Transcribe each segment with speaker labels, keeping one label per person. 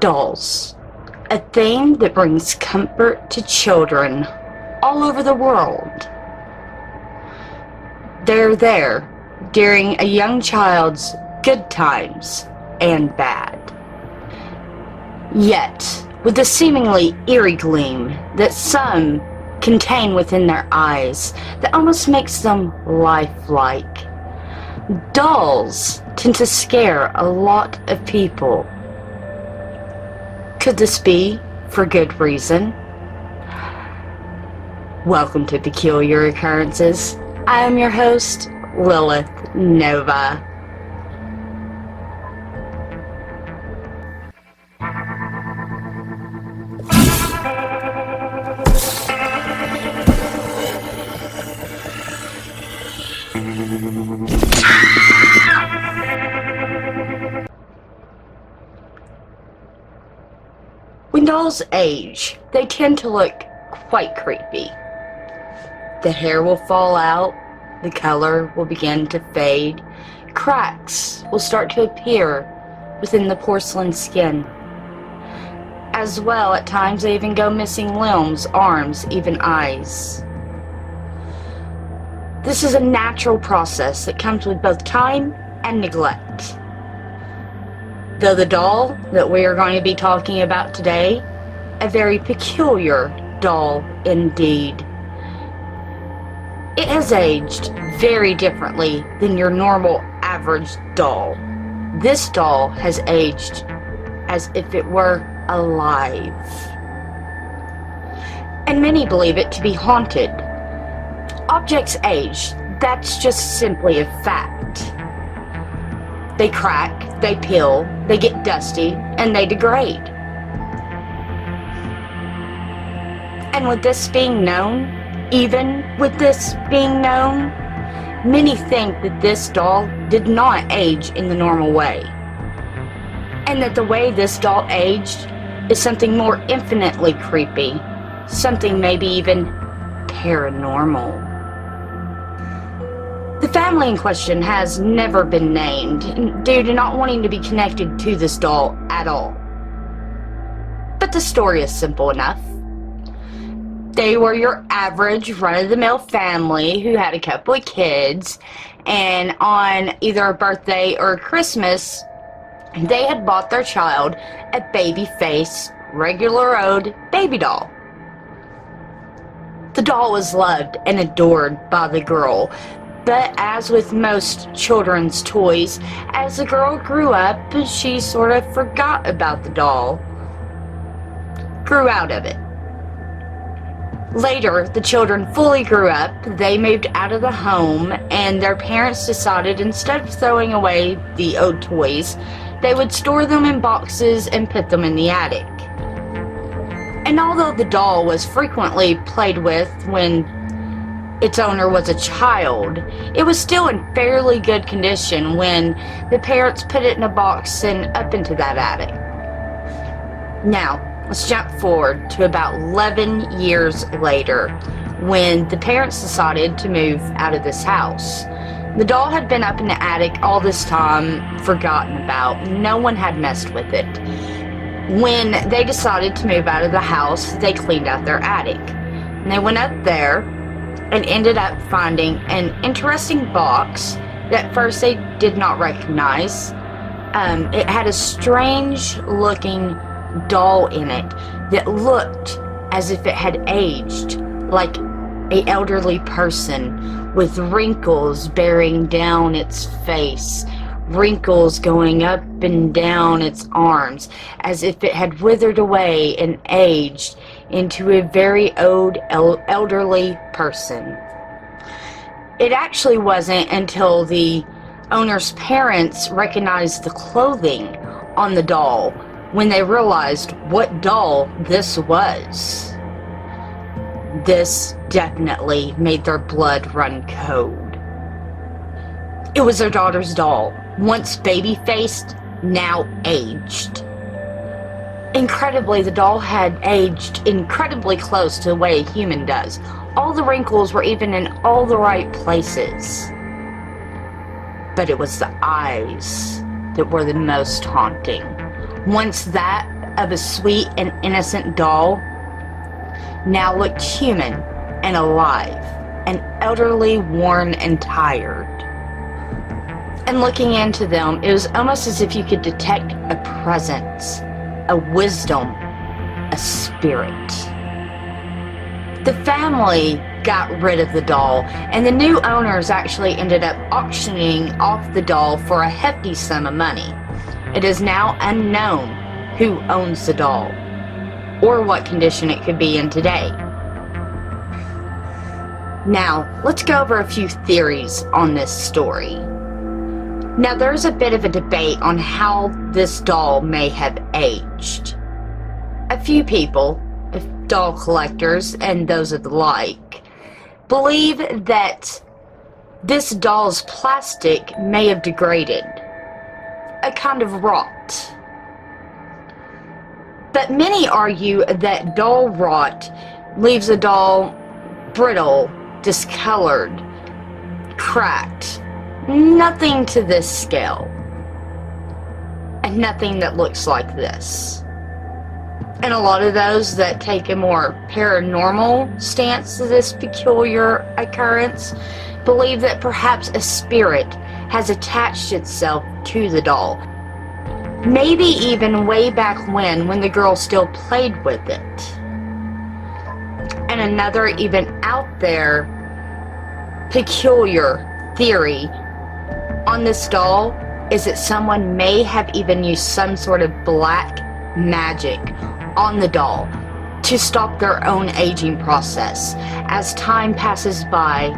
Speaker 1: Dolls, a thing that brings comfort to children all over the world. They're there during a young child's good times and bad. Yet, with a seemingly eerie gleam that some contain within their eyes that almost makes them lifelike. Dolls tend to scare a lot of people. Could this be for good reason? Welcome to Peculiar Occurrences. I am your host, Lilith Nova. When dolls age, they tend to look quite creepy. The hair will fall out, the color will begin to fade, cracks will start to appear within the porcelain skin. As well, at times they even go missing limbs, arms, even eyes. This is a natural process that comes with both time and neglect. Though the doll that we are going to be talking about today, a very peculiar doll indeed. It has aged very differently than your normal average doll. This doll has aged as if it were alive. And many believe it to be haunted. Objects age, that's just simply a fact. They crack, they peel, they get dusty, and they degrade. And with this being known, many think that this doll did not age in the normal way. And that the way this doll aged is something more infinitely creepy, something maybe even paranormal. The family in question has never been named due to not wanting to be connected to this doll at all. But the story is simple enough. They were your average run-of-the-mill family who had a couple of kids, and on either a birthday or a Christmas, they had bought their child a baby-faced, regular old baby doll. The doll was loved and adored by the girl. But as with most children's toys, as the girl grew up, she sort of forgot about the doll. Grew out of it. Later, the children fully grew up, they moved out of the home, and their parents decided instead of throwing away the old toys, they would store them in boxes and put them in the attic. And although the doll was frequently played with when its owner was a child, it was still in fairly good condition when the parents put it in a box and up into that attic. Now, let's jump forward to about 11 years later, when the parents decided to move out of this house. The doll had been up in the attic all this time, forgotten about. No one had messed with it. When they decided to move out of the house, they cleaned out their attic. And they went up there and ended up finding an interesting box that at first they did not recognize. It had a strange looking doll in it that looked as if it had aged, like an elderly person with wrinkles bearing down its face, wrinkles going up and down its arms, as if it had withered away and aged into a very old, elderly person. It actually wasn't until the owner's parents recognized the clothing on the doll when they realized what doll this was. This definitely made their blood run cold. It was their daughter's doll, once baby-faced, now aged. Incredibly, the doll had aged incredibly close to the way a human does. All the wrinkles were even in all the right places. But it was the eyes that were the most haunting. Once that of a sweet and innocent doll now looked human and alive and elderly, worn and tired. And looking into them, it was almost as if you could detect a presence, a wisdom, a spirit. The family got rid of the doll, and the new owners actually ended up auctioning off the doll for a hefty sum of money. It is now unknown who owns the doll, or what condition it could be in today. Now, let's go over a few theories on this story. Now, there's a bit of a debate on how this doll may have aged. A few people, doll collectors and those of the like, believe that this doll's plastic may have degraded, a kind of rot. But many argue that doll rot leaves a doll brittle, discolored, cracked. Nothing to this scale. And nothing that looks like this. And a lot of those that take a more paranormal stance to this peculiar occurrence believe that perhaps a spirit has attached itself to the doll. Maybe even way back when the girl still played with it. And another even out there peculiar theory on this doll is that someone may have even used some sort of black magic on the doll to stop their own aging process. As time passes by,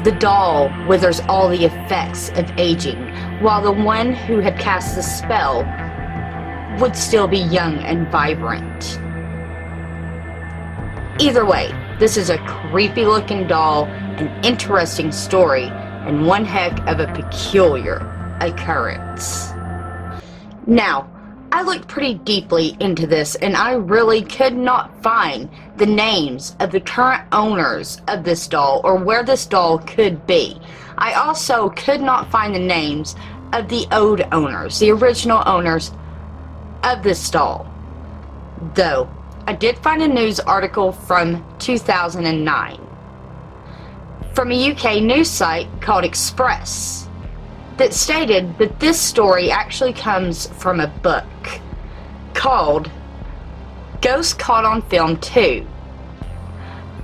Speaker 1: the doll withers all the effects of aging, while the one who had cast the spell would still be young and vibrant. Either way, this is a creepy looking doll, an interesting story, and one heck of a peculiar occurrence. Now, I looked pretty deeply into this, and I really could not find the names of the current owners of this doll or where this doll could be. I also could not find the names of the old owners, the original owners of this doll. Though, I did find a news article from 2009 from a UK news site called Express that stated that this story actually comes from a book called Ghost Caught on Film 2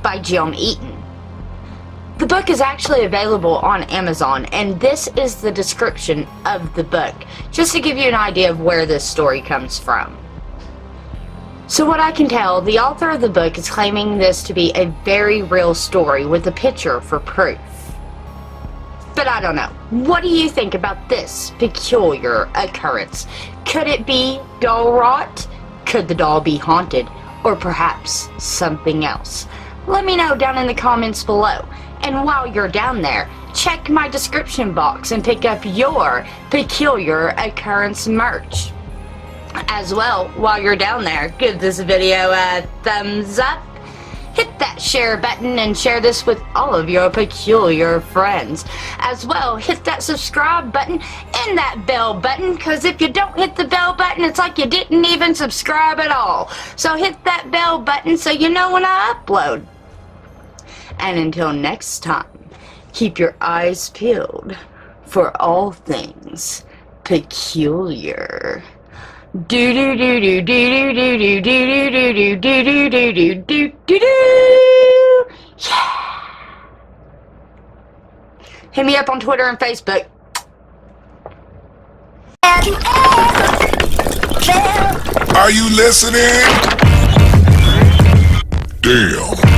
Speaker 1: by John Eaton. The book is actually available on Amazon, and this is the description of the book, just to give you an idea of where this story comes from. So what I can tell, the author of the book is claiming this to be a very real story with a picture for proof. But I don't know. What do you think about this peculiar occurrence? Could it be doll rot? Could the doll be haunted? Or perhaps something else? Let me know down in the comments below. And while you're down there, check my description box and pick up your peculiar occurrence merch. As well, while you're down there, give this video a thumbs up, hit that share button and share this with all of your peculiar friends. As well, hit that subscribe button and that bell button, because if you don't hit the bell button, it's like you didn't even subscribe at all. So hit that bell button so you know when I upload. And until next time, keep your eyes peeled for all things peculiar. Do do do do do do do do do do do do do do do do do. Yeah. Hit me up on Twitter and Facebook.
Speaker 2: Are you listening? Damn.